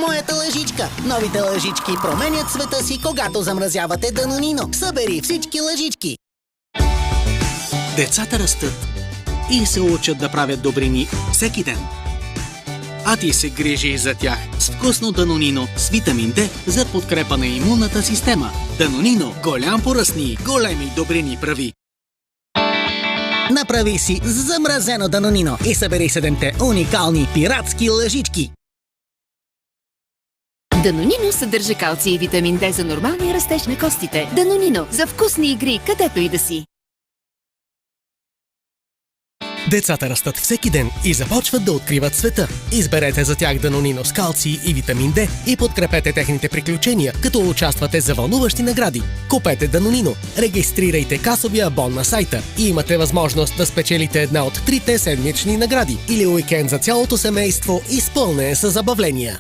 моята лъжичка. Новите лъжички променят света си, когато замразявате Данонино. Събери всички лъжички. Децата растат и се учат да правят добрини всеки ден. А ти се грижи за тях с вкусно Данонино с витамин D за подкрепа на имунната система. Данонино – голям поръсни, големи добрини прави. Направи си замразено Данонино и събери 7-те уникални пиратски лъжички. Данонино съдържа калций и витамин D за нормалния растеж на костите. Данонино за вкусни игри, където и да си. Децата растат всеки ден и започват да откриват света. Изберете за тях Данонино с калций и витамин D и подкрепете техните приключения, като участвате за вълнуващи награди. Купете Данонино, регистрирайте касовия абон на сайта и имате възможност да спечелите една от 3-те седмични награди или уикенд за цялото семейство, изпълнен с забавления.